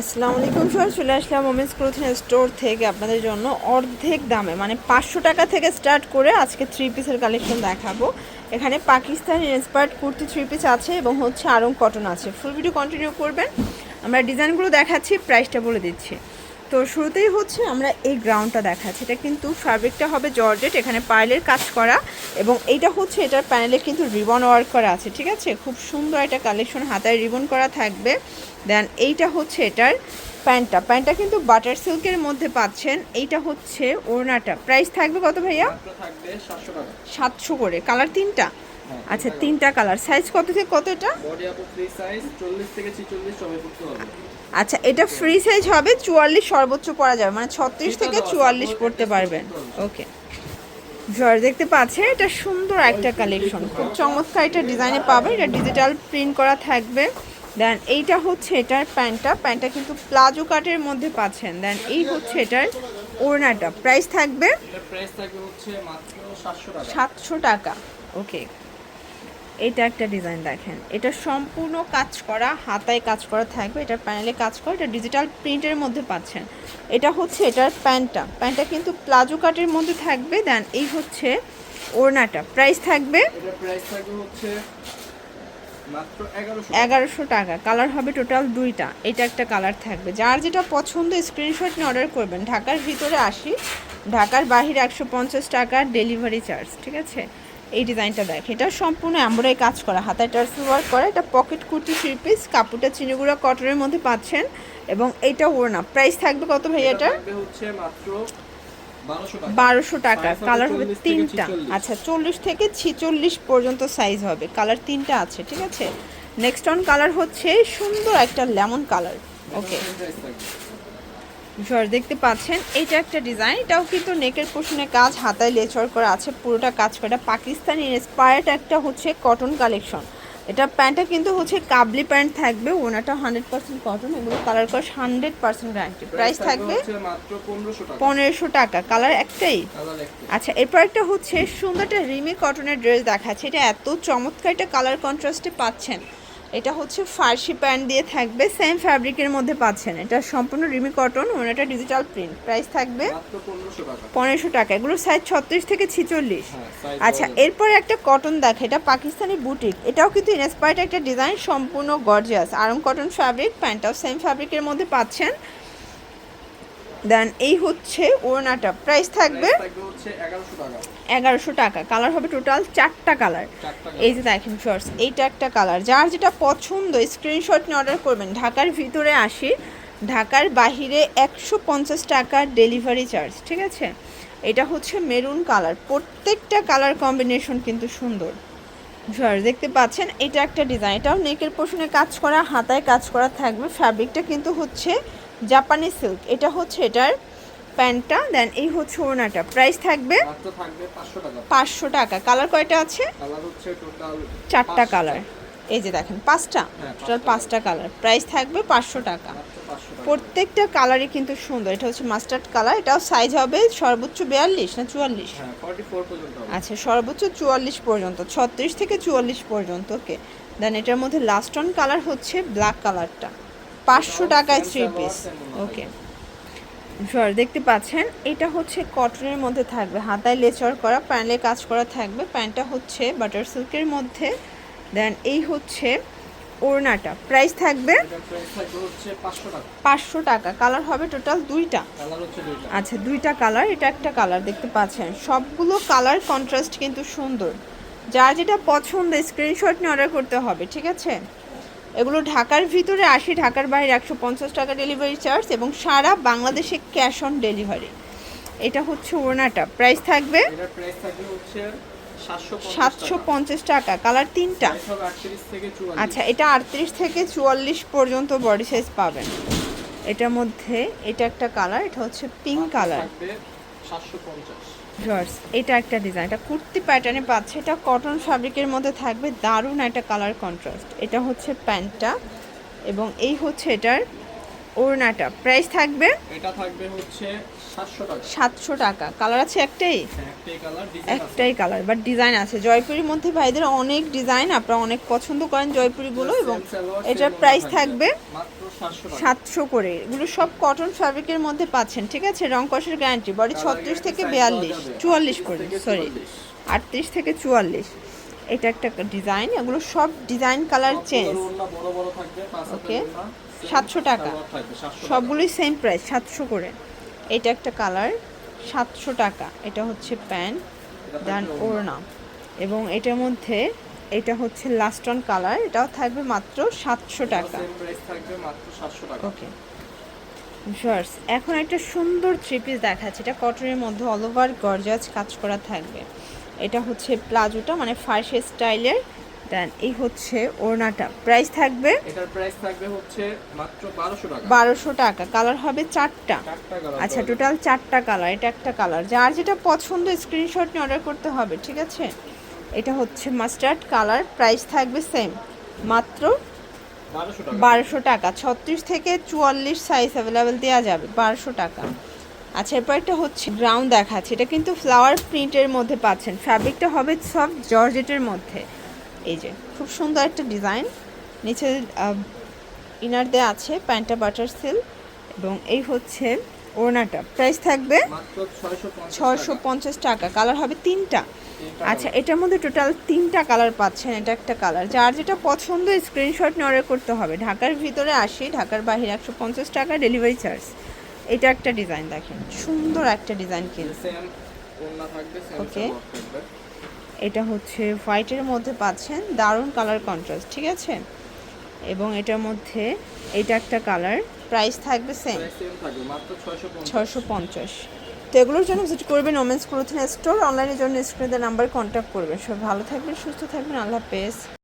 আসসালামু আলাইকুম সবাই, চলে আসলাম ওমেন্স ক্লোথিং স্টোর থেকে আপনাদের জন্য অর্ধেক দামে মানে 500 টাকা থেকে স্টার্ট করে আজকে থ্রি পিসের কালেকশন দেখাবো। এখানে Pakistani inspired kurti three piece আছে এবং হচ্ছে আরং কটন আছে। ফুল ভিডিও কন্টিনিউ করবেন। আমরা ডিজাইনগুলো দেখাচ্ছি, প্রাইসটা বলে দিচ্ছি। তো শুরুতেই হচ্ছে আমরা এই গ্রাউন্ডটা দেখাচ্ছি। এটা কিন্তু ফ্যাব্রিকটা হবে জর্জেট, এখানে পার্লের কাজ করা এবং এইটা হচ্ছে এটার প্যানেলে কিন্তু রিবন ওয়ার্ক করা আছে। ঠিক আছে, খুব সুন্দর একটা কালেকশন, হাতায় রিবন করা থাকবে। দেন এইটা হচ্ছে এটার প্যান্টটা কিন্তু বাটার সিল্কের মধ্যে পাচ্ছেন। এইটা হচ্ছে ওড়নাটা। প্রাইস থাকবে কত ভাইয়া? 700 করে। কালার তিনটা? আচ্ছা, তিনটা কালার। সাইজ কত থেকে কত এটা? আচ্ছা, এটা ফ্রি সাইজ হবে, 44 সর্বোচ্চ পরা যাবে, মানে 36 থেকে 44 পড়তে পারবেন। ওকে, জর্জ দেখতে পাচ্ছেন, এটা সুন্দর একটা কালেকশন, খুব চমৎকার একটা ডিজাইনে পাবেন। এটা ডিজিটাল প্রিন্ট করা থাকবে। দেন এইটা হচ্ছে এটার প্যান্টটা কিন্তু প্লাজো কাটের মধ্যে পাচ্ছেন। দেন এই হচ্ছে এটার ওড়নাটা। প্রাইস থাকবে 700 টাকা। ওকে, এটা একটা ডিজাইন দেখেন, এটা সম্পূর্ণ কাজ করা, হাতায় কাজ করা থাকবে, এটা প্যানেলে কাজ করা, এটা ডিজিটাল প্রিন্টের মধ্যে পাচ্ছেন। এটা হচ্ছে এটার প্যান্টটা কিন্তু প্লাজো কাটের মধ্যে থাকবে। দেন এই হচ্ছে ওড়নাটা। প্রাইস থাকবে 1100 টাকা। কালার হবে টোটাল দুইটা। এটা একটা কালার থাকবে। যার যেটা পছন্দ স্ক্রিনশট নিয়ে অর্ডার করবেন। ঢাকার ভিতরে 80, ঢাকার বাহিরে 150 টাকা ডেলিভারি চার্জ। ঠিক আছে, এই ডিজাইনটা দেখ, এটা সম্পূর্ণ এমব্রয়ডারি কাজ করা, হাতায় টার্সেল ওয়ার্ক করা। এটা পকেট কুর্তি থ্রি পিস, কাপড়টা চিনিগুড়া কটনের মধ্যে পাচ্ছেন এবং এইটা ওড়না। প্রাইস থাকবে কত ভাই এটা? 1200 টাকা। কালার হবে তিনটা। আচ্ছা, 40 থেকে 46 পর্যন্ত সাইজ হবে। কালার তিনটা আছে। ঠিক আছে, নেক্সট অন কালার হচ্ছে সুন্দর একটা লেমন কালার। ওকে, দেখতে পাচ্ছেন, এইটা একটা ডিজাইন, এটাও কিন্তু নেকের পোর্শনে কাজ, হাতায় লেচর করা আছে, পুরোটা কাজ করা। পাকিস্তানি ইন্সপায়ার্ড একটা হচ্ছে কটন কালেকশন। এটা প্যান্টটা কিন্তু হচ্ছে কাবলি প্যান্ট থাকবে, ওনাটা 100% কটন, এগুলো কালার করা 100% গ্যারান্টি। প্রাইস থাকবে 1500 টাকা। কালার একটাই? আচ্ছা, এরপর একটা হচ্ছে সুন্দর একটা রিমি কটনের ড্রেস দেখাচ্ছে। এটা এত চমৎকার একটা কালার কন্ট্রাস্টে পাচ্ছেন। এটা হচ্ছে ফার্সি প্যান্ট দিয়ে থাকবে, সেম ফ্যাব্রিকের মধ্যে পাচ্ছেন। এটা সম্পূর্ণ রিমি কটন, ওনাটা ডিজিটাল প্রিন্ট। প্রাইস থাকবে 1500 টাকা। এগুলো সাইজ 36 থেকে 46। আচ্ছা, এরপর একটা কটন দেখে, এটা পাকিস্তানি বুটিক, এটাও কিন্তু ইন্সপায়ার্ড একটা ডিজাইন, সম্পূর্ণ গর্জিয়াস। আরং কটন ফ্যাব্রিক, প্যান্টটাও সেম ফ্যাব্রিকের মধ্যে পাচ্ছেন। দেন এই হচ্ছে ওড়নাটা। প্রাইস থাকবে 1100 টাকা। কালার হবে টোটাল 4টা কালার। এই যে দেখেন শর্টস, এইটা একটা কালার। যার যেটা পছন্দ স্ক্রিনশট নিয়ে অর্ডার করবেন। ঢাকার ভিতরে 80, ঢাকার বাহিরে 150 টাকা ডেলিভারি চার্জ। ঠিক আছে, এটা হচ্ছে মেরুন কালার। প্রত্যেকটা কালার কম্বিনেশন কিন্তু সুন্দর। শর্টস দেখতে পাচ্ছেন, এটা একটা ডিজাইন, এটাও নেকের পোর্শনে কাজ করা, হাতায় কাজ করা থাকবে। ফ্যাব্রিকটা কিন্তু হচ্ছে জাপানি সিল্ক। এটা হচ্ছে এটার প্যান্টটা। দেন এই হচ্ছে ওড়নাটা। প্রাইস থাকবে 500 টাকা। কালার কয়টা আছে? 4টা কালার। এই যে দেখেন, 5টা, টোটাল 5টা কালার। প্রাইস থাকবে 500 টাকা। প্রত্যেকটা কালারই কিন্তু সুন্দর। এটা হচ্ছে মাস্টার্ড কালার, এটাও সাইজ হবে সর্বোচ্চ 42 না 44? আচ্ছা, সর্বোচ্চ 44 পর্যন্ত, 36 থেকে 44 পর্যন্ত। ওকে, দেন এটার মধ্যে লাস্ট অন কালার হচ্ছে ব্ল্যাক কালারটা। 500 টাকায় থ্রি পিস। ওকে, দেখতে পাচ্ছেন, এটা হচ্ছে কটনের মধ্যে থাকবে, হাতায় লেচর করা, প্যানেলে কাজ করা থাকবে। প্যান্টটা হচ্ছে বাটার সিল্কের মধ্যে। দেন এই হচ্ছে ওড়নাটা। প্রাইস থাকবে 500 টাকা। কালার হবে টোটাল দুইটা। আচ্ছা, দুইটা কালার। এটা একটা কালার দেখতে পাচ্ছেন, সবগুলো কালার কন্ট্রাস্ট কিন্তু সুন্দর। যার যেটা পছন্দ স্ক্রিনশট নিয়ে অর্ডার করতে হবে। ঠিক আছে, এগুলো ঢাকার ভিতরে 80, ঢাকার বাইরে 150 টাকা ডেলিভারি চার্জ এবং সারা বাংলাদেশে ক্যাশ অন ডেলিভারি। এটা হচ্ছে ওড়নাটা। প্রাইস থাকবে 750 টাকা। কালার তিনটা। আচ্ছা, এটা 38 থেকে 44 পর্যন্ত বডি সাইজ পাবেন। এটার মধ্যে এটা একটা কালার, এটা হচ্ছে পিঙ্ক কালার। জর্জ, এটা একটা ডিজাইন, এটা কুর্তি প্যাটার্নে পাচ্ছে, এটা কটন ফ্যাব্রিকের মধ্যে থাকবে, দারুণ একটা কালার কন্ট্রাস্ট। এটা হচ্ছে প্যান্টটা এবং এই হচ্ছে এটার ওড়নাটা। প্রাইস থাকবে 700 টাকা। কালার আছে একটাই? হ্যাঁ, একটাই কালার, বাট ডিজাইন আছে। জয়পুরির মধ্যে ভাইদের অনেক ডিজাইন, আপনারা অনেক পছন্দ করেন জয়পুরিগুলো, এবং এটার প্রাইস থাকবে মাত্র 700 করে। এগুলো সব কটন ফ্যাব্রিকের মধ্যে পাচ্ছেন, ঠিক আছে? রং কষের গ্যারান্টি। বডি 36 থেকে 42, 44 করে, সরি 38 থেকে 44। এটা একটা ডিজাইন, এগুলো সব ডিজাইন কালার চেঞ্জ। ওকে, 700 টাকা, সবগুলোই সেম প্রাইস 700 করে। এটা একটা কালার, 700 টাকা। এটা হচ্ছে প্যান্ট, দেন ওড়না, এবং এটার মধ্যে এটা হচ্ছে লাস্ট অন কালার, এটাও থাকবে মাত্র 700 টাকা। ওকে শর্টস, এখন একটা সুন্দর থ্রি পিস দেখাচ্ছে, এটা কটনের মধ্যে অল ওভার গর্জাস কাজ করা থাকবে। এটা হচ্ছে প্লাজোটা, মানে ফার্সি স্টাইলের। দেন এই হচ্ছে ওড়নাটা, প্রাইস থাকবে, এটার প্রাইস থাকবে হচ্ছে মাত্র 1200 টাকা। 1200 টাকা। কালার হবে 4টা। আচ্ছা, টোটাল 4টা কালার। এটা একটা কালার, যার যেটা পছন্দ স্ক্রিনশট নিয়ে অর্ডার করতে হবে, ঠিক আছে? এটা হচ্ছে মাস্টার্ড কালার, প্রাইস থাকবে সেম, মাত্র 1200 টাকা। 36 থেকে 44 সাইজ অ্যাভেলেবেল দেওয়া যাবে, 1200 টাকা। আচ্ছা, এরপর একটা হচ্ছে গ্রাউন্ড দেখাচ্ছে, এটা কিন্তু ফ্লাওয়ার প্রিন্টের মধ্যে পাচ্ছেন। ফ্যাব্রিকটা হবে সব জর্জেটের মধ্যে। এই যে খুব সুন্দর একটা ডিজাইন, নিচে ইনার দেওয়া আছে, প্যান্টটা বাটার সিল্ক, এবং এই হচ্ছে ওড়নাটা। প্রাইস থাকবে মাত্র 650 টাকা। কালার হবে 3টা। আচ্ছা, এটার মধ্যে টোটাল 3টা কালার পাচ্ছেন। এটা একটা কালার, যার যেটা পছন্দ স্ক্রিনশট নিয়ে অর্ডার করতে হবে। ঢাকার ভিতরে 80, ঢাকার বাইরে 150 টাকা ডেলিভারি চার্জ। এটা একটা ডিজাইন দেখেন, সুন্দর একটা ডিজাইন কিন্তু। ওকে, এটা হচ্ছে হোয়াইটের মধ্যে পাচ্ছেন, দারুণ কালার কন্ট্রাস্ট, ঠিক আছে? এবং এটার মধ্যে এটা একটা কালার, প্রাইস থাকবে সেম, 650। তো এগুলোর জন্য ভিজিট করবেন ওমেন্স ক্লোথিং স্টোর। অনলাইনের জন্য স্ক্রিনে নাম্বার কন্ট্যাক্ট করবেন। সব ভালো থাকবেন, সুস্থ থাকবেন, আল্লাহ হাফেজ।